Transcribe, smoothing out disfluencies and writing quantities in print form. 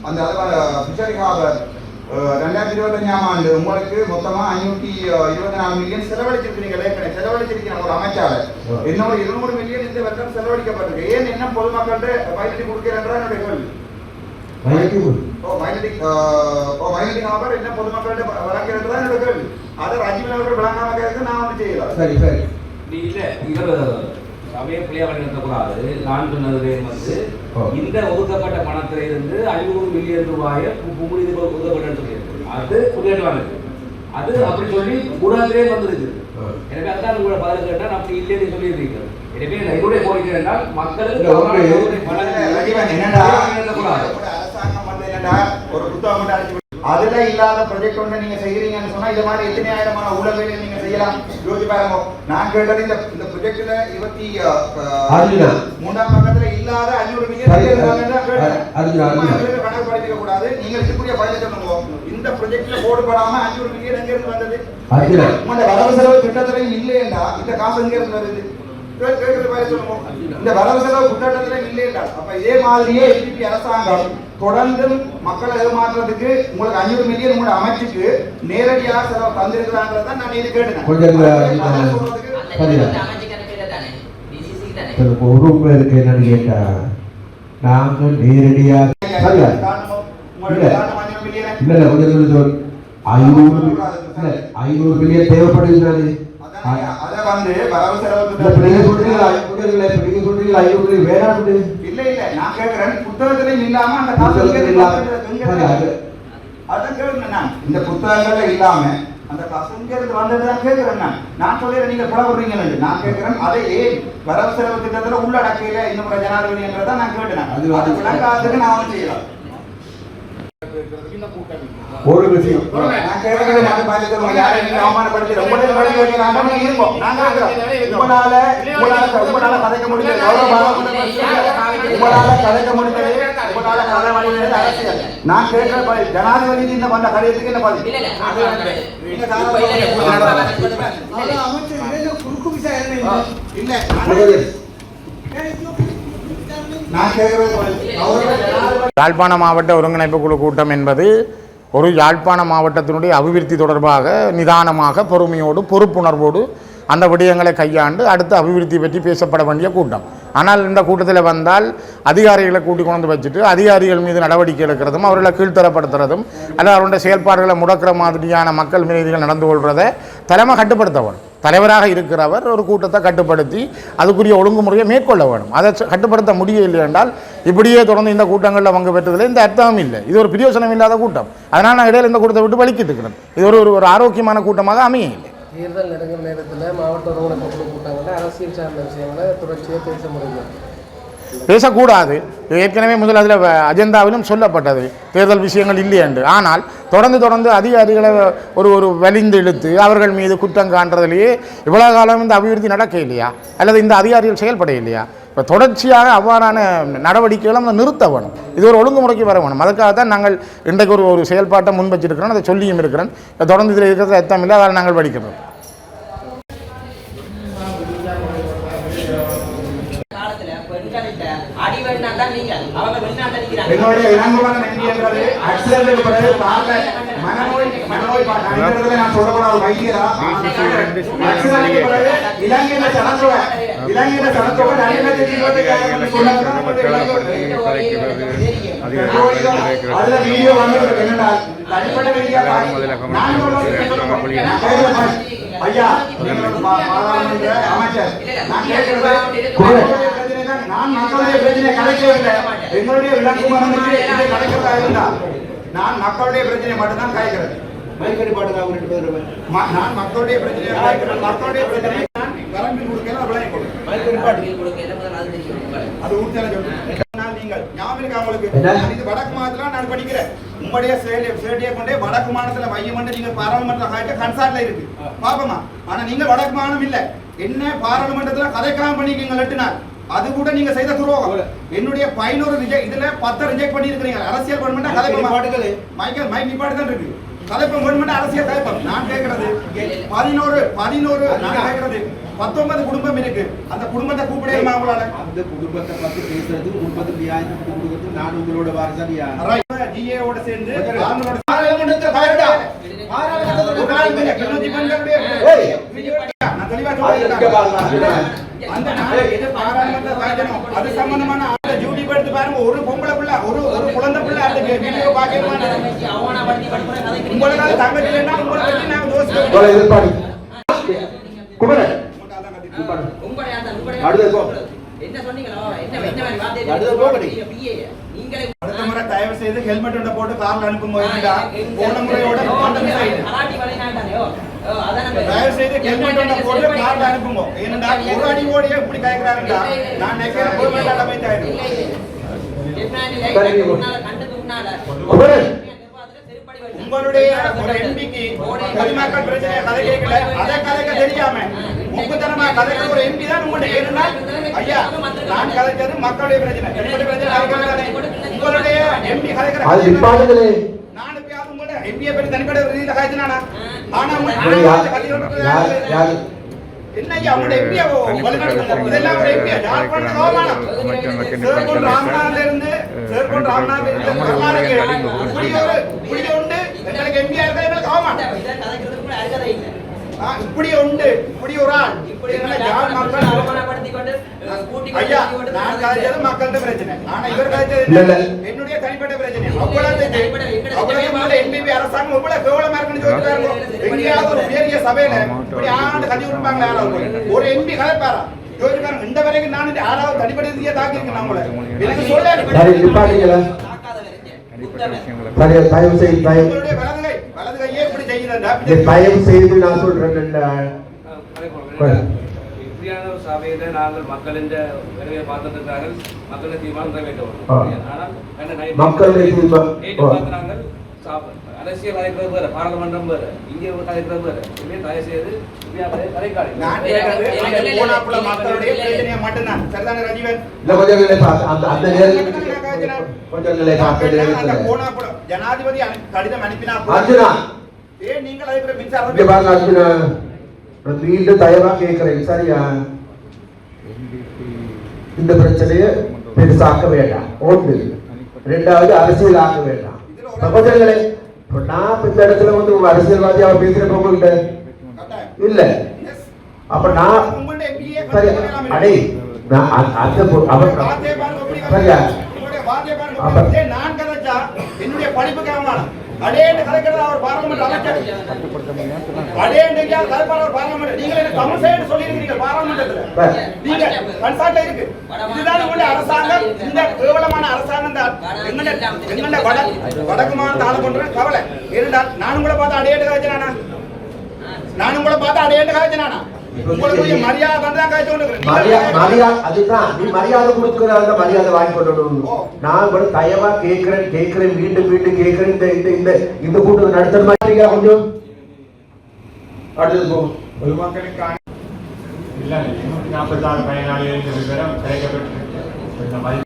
அந்த fishery harbour 2025ஆம் ஆண்டு உங்களுக்கு மொத்தமா 524 மில்லியன் செலவழிச்சிருக்கீங்க. செலவழிச்சிருக்கீங்க ஒரு அமைச்சாளர். இன்னொரு 200 மில்லியன் இந்த வருடம் செலவழிக்கப்பட்டிருக்கு. ஏன் என்ன பொதுமக்கள்கிட்ட பயிற்சி கொடுக்கிறேன்றா என்னுடைய கேள்வி. மைனிங் ஹார்பர் என்ன பொதுமக்கள்கிட்ட வழங்கிறதுதான் என்னோட கேள்வி. அதை ராஜீவ் அவர்கள் வழங்காம கேட்க நான் வந்து செய்யலாம். சரி சரி இல்ல இவர் சமய பிள்ளையா வழங்கக்கூடாது. நான் சொன்னது வந்து இந்த ஒதுக்கப்பட்ட பணத்திலிருந்து 500 மில்லியன் ரூபாயை ஒதுக்கப்பட்டு சொல்லியிருக்கு. அது புரியவானது. அது அப்படி சொல்லி கூடாதே வந்துருக்கு. எனவே அதான் உங்களோட பதில் கேட்டால் அப்படி இல்லைன்னு சொல்லியிருக்கீங்க. எனவே என்னுடைய கோரிக்கை என்றால் மக்களுக்கு ஒரு புத்தகம் அதுல இல்லாத ப்ரொஜெக்ட் ஒன்று நீங்க செய்யறீங்கன்னு சொன்னா இந்த மாதிரி எத்தனை ஆயிரமான ஊழல்களை நீங்க செய்யலாம். யோசிச்சு பாருங்க. நான் கேட்டது இந்த ப்ரொஜெக்ட்ல 23ஆம் பக்கத்துல இல்லாத 500 மில்லியன் கணக்கு படிக்க கூடாது. நீங்க இருக்கக்கூடிய பதில் சொல்லுங்க. இந்த ப்ரொஜெக்ட்ல போடுபடாம 500 மில்லியன் எங்க இருந்து வந்தது? உங்களோட வரவு செலவு திட்டத்திலையும் இல்லையா? இந்த காசு எங்க இருந்து வருது? இந்த வரவு செலவு திட்டத்தில இல்லையா? அப்ப இதே மாதிரியே அரசாங்கம் தொடர்ந்து மக்களை ஏமாற்றுறதுக்கு உங்களுக்கு 500 மில்லியன் உங்களோட அமைச்சுக்கு நேரடியாக செலவு தந்திருக்கிறாங்கிறத நான் இது கேட்டேன். ஒரு இருக்கு என்னன்னு கேட்டா நாங்கள் நேரடியாக 500 மில்லியன் தேவைப்படுகிறது. அத வந்து வரவு செலவு வேணாம் இல்ல நான் கேட்கிறேன். புத்தகத்திலையும் இல்லாம அந்த காசு அதான் கேட்கிறேன். நான் இந்த புத்தகங்கள்ல இல்லாம அந்த காசுங்கிறது வந்ததுதான் கேட்கிறேன். நான் சொல்லிடுறேன் நீங்க புலப்படுறீங்கன்னு. நான் கேட்கிறேன் அதை ஏன் வரவு செலவு திட்டத்துல உள்ளடக்கையில இன்னும் ஜனாதிபதின்றதான் நான் கேட்டேன். அது விளக்காதுக்கு நான் வந்து செய்யலாம். ஒரு விஷயம் அவமானப்படுத்தி கதைக்க முடியாது. நான் கேட்கிற ஜனாதிபதி இந்த பண்ண காரியத்துக்கு என்ன பதில்? யாழ்ப்பாண மாவட்ட ஒருங்கிணைப்பு குழு கூட்டம் என்பது ஒரு யாழ்ப்பாண மாவட்டத்தினுடைய அபிவிருத்தி தொடர்பாக நிதானமாக பொறுமையோடு பொறுப்புணர்வோடு அந்த விடயங்களை கையாண்டு அடுத்த அபிவிருத்தி பற்றி பேசப்பட வேண்டிய கூட்டம். ஆனால் இந்த கூட்டத்தில் வந்தால் அதிகாரிகளை கூட்டிக் கொண்டு வச்சுட்டு அதிகாரிகள் மீது நடவடிக்கை எடுக்கிறதும் அவர்களை கீழ்த்தரப்படுத்துறதும் அல்லது அவருடைய செயல்பாடுகளை முடக்கிற மாதிரியான மக்கள் மீதிகள் நடந்து கொள்வதை தலைமை கட்டுப்படுத்த வேணும். தலைவராக இருக்கிறவர் ஒரு கூட்டத்தை கட்டுப்படுத்தி அதுக்குரிய ஒழுங்குமுறையை மேற்கொள்ள வேணும். அதை கட்டுப்படுத்த முடியவில்லை என்றால் இப்படியே தொடர்ந்து இந்த கூட்டங்களில் பங்கு பெற்றதில் இந்த அர்த்தமும் இல்லை. இது ஒரு பிரயோசனம் இல்லாத கூட்டம். அதனால் நான் இடையில இந்த கூட்டத்தை விட்டு வலிக்கிட்டு இருக்கிறேன். இது ஒரு ஆரோக்கியமான கூட்டமாக அமைய இல்லை. தேர்தல் நெருங்கிற நேரத்தில் மாவட்ட ஒருங்கிணைப்பு குழு கூட்டங்களில் அரசியல் சார்ந்த விஷயங்களை தொடர்ச்சியாக பேச முடியும், பேசக்கூடாது. ஏற்கனவே முதல் அதில் அஜெண்டாவிலும் சொல்லப்பட்டது தேர்தல் விஷயங்கள் இல்லை என்று. ஆனால் தொடர்ந்து அதிகாரிகளை ஒரு வலிந்து இழுத்து அவர்கள் மீது குற்றம் காண்றதுலேயே இவ்வளோ காலம் இந்த அபிவிருத்தி நடக்க இல்லையா அல்லது இந்த அதிகாரிகள் செயல்பட இல்லையா? இப்போ தொடர்ச்சியாக அவ்வாறான நடவடிக்கைகளை நம்ம நிறுத்த வேணும். இது ஒரு ஒழுங்குமுறைக்கு வர வேணும். அதுக்காகத்தான் நாங்கள் இன்றைக்கு ஒரு செயல்பாட்டை முன்வச்சிருக்கிறோம். அதை சொல்லியும் இருக்கிறேன். தொடர்ந்து இதில் இருக்கிறது அர்த்தம் இல்லை. அதை நாங்கள் படிக்கிறோம். என்னுடைய இளங்குவன நன்றி என்றது ஆக்சிடென்ட் பிறகு மனநோய் நான் சொல்லக்கூடாது வைத்தியரா ஆக்சிடென்ட் பிறகு இலங்கையில சனத்தொகை அதுல வீடியோ வந்து என்னென்றால் தனிப்பட்ட ரீதியாக ஐயா பாராளுமன்ற அமைச்சர் நான் கேட்கிறது நான் மக்களுடைய பிரச்சனை கலைக்கவில்லை. எங்களுடைய விளக்குமரனுக்கு இதை கலைக்கிறதா இருந்தா நான் மக்களுடைய பிரச்சனை மட்டும்தான் கலைக்கிறேன். நான் மக்களுடைய பிரச்சனையை கலைக்கிறேன். மக்களுடைய பிரச்சனை நான் வரம்பில் கொடுக்கல விளங்கி அது ஊர்த்தல சொல்றேன். நீங்கள் ஞாபகம் உங்களுக்கு இது வடக்கு மாநிலத்துல நான் படிக்கிறேன். உங்களுடைய சேட்டியை கொண்டே வடக்கு மாநிலத்துல மையம் பண்ணி நீங்க பாராளுமன்ற கன்சார்ட்ல இருக்கு பாப்பமா. ஆனா நீங்க வடக்கு மாநிலம் இல்ல என்ன பாராளுமன்றத்துல கதைக்காம பண்ணிக்கீங்க லட்டுனார். அது கூட நீங்க செய்த துரோகம். என்னுடைய 11 இதுல 10 ரிஜெக்ட் பண்ணி இருக்கீங்க. அரசியல் கவர்மெண்ட் கதை மைக் நிப்பாட்டு தான் இருக்கு. கலைப்பம் வேணுமென்று அரசியல் கலைப்பம். நான் கேட்கறது 11 நான் கேட்கறது 19 குடும்பம் இருக்கு. அந்த குடும்பத்தை கூப்பிடணுமா உங்களால? அந்த குடும்பத்தை பத்தி பேசுறது, குடும்பத்துக்கு நியாயத்தை கொடுக்கிறது நான் உங்களோட வாரிசாரியா ஜிஏவோட சேர்ந்து அந்த நாளைக்கு பாராளுமன்ற வாய்தனம் அது சம்பந்தமான டியூட்டி எடுத்து பாருங்க. ஒரு பொம்பளை பிள்ளை ஒரு குழந்தை பிள்ளை அந்த வீடியோ பாக்கணுமா? உங்களுக்கு தங்கச்சி வேண்டாம், உங்களை பற்றி நாங்க தோசை குமரன் அடுத்த முறை தயவு செய்து ஹெல்மெட் போட்டு கார்ல அனுப்பும் போது போன முறையோட தயவு செய்து ஹெல்மெட் போட்டு கார்ல அனுப்புங்க. ஏன்னா ஒரு அடி ஓடியே இப்படி கேட்கிறாருண்டா நான் நினைக்கிற போய் வேண்டாம் அமைத்தாயிடும். உங்களுடைய ஒரு எம்பிக்கு பொதுமக்கள் பிரச்சனையை கதை கேட்கல, அதை கதைக்க தெரியாம முக்குத்தனமா கதைக்கிற ஒரு எம்பி தான் உங்களுடைய. ஏன்னா ஐயா நான் கதைக்கிறது மக்களுடைய பிரச்சனை, என்னுடைய பிரச்சனை. உங்களுடைய எம்பி கதைக்கிற நான் எப்பயாவது உங்களுடைய எம்பியை பற்றி தனிப்பட்ட ரீதியில் கதைச்சினானா? ஆனா என்ன ஐயா உங்களுடைய எம்பியை இதெல்லாம் ஒரு எம்பியா ஜார்க்கண்ட் கோமானம் சேர்க்கொண்டு ராமநாதல இருந்து இப்படி உண்டு எங்களுக்கு எம்பியா இருக்க எங்களுக்கு கோமானம் இப்படி உண்டு இப்படி ஒரு ஆள் ஐயா நான் கதைச்சது மக்கள்கிட்ட பிரச்சனை. ஆனா இவர் கதைச்சது என்னுடைய தனிப்பட்ட பிரச்சனை. அவ்வளவு என்பிபி அரசாங்கம் எவ்வளவு கேவலமா இருக்குன்னு சொல்லிட்டு எங்கேயாவது ஒரு பெரிய சபையில இப்படி ஆண்டு கதி விட்டுப்பாங்க. யாராவது ஒரு எம்பி கதைப்பாரா யோசிப்பாங்க. இந்த வரைக்கும் நான் யாராவது தனிப்பட்ட ரீதியா தாக்கிருக்கேன். நம்மள எனக்கு சொல்ல வலது கையே இப்படி செய்யுது. நான் சொல்றேன் சபையில நாங்கள் மக்களின் பார்த்துருக்கார்கள். மக்களுடைய தீர்மானம் நிறைவேற்றுவோம். அரசியல் கலைக்கிறது வேற, பாராளுமன்றம் வேற, இங்கே கலைக்கிறது வேற. தயவு செய்து ஜனாதிபதி கடிதம் அனுப்பினா மீண்டும் தயவா கேட்கிறேன். சரியா? இந்த பிரச்சனையை பெருசாக்க வேண்டாம். ஒன்று. இரண்டாவது அரசியல் ஆக்க வேண்டாம். சகோதரர்களே, நான் இந்த இடத்துல வந்து அரசியல்வாதியாக பேசுறப்ப உங்கள்கிட்ட இல்ல. அப்ப நான் சரி அடே நான் அந்த சரியா? நான் கதைச்சா என்னுடைய படிப்புக்கு அவமானம். அடேண்டு கலைக்கிறது அவர் பார்லிமெண்ட் அமைச்சர். அடேண்டு கலைப்பார் அவர் பார்லிமெண்ட். நீங்க என்ன தமிழ் சைடு சொல்லியிருக்கீங்க பார்லிமெண்ட்ல. நீங்க கன்சல்ட் இருக்கு. இதுதான் உங்களுடைய அரசாங்கம். இந்த கேவலமான அரசாங்கம் தான் எங்கட வடக்கு மாநில ஆள பண்ற கவலை. ஏனென்றால் நான் உங்களை பார்த்து அடேண்டு கலைச்சனானா? நான் உங்களை பார்த்து அடேண்டு கலைச்சனானா? உங்களுக்கு மரியாதை தான் காய்ச்சி மரியாதை அதுதான். நீ மரியாதை கொடுக்கறத மரியாதை வாங்கி கொள்ளணும். நான் கூட தயவா கேட்கிறேன் மீண்டும் கேட்கிறேன். இந்த இந்த கூட்டம் நடத்துற மாதிரி கொஞ்சம் அடுத்தது போகும். பொதுமக்களுக்கான 246 பயனாளிகள் விவரம் கிடைக்கப்பட்டு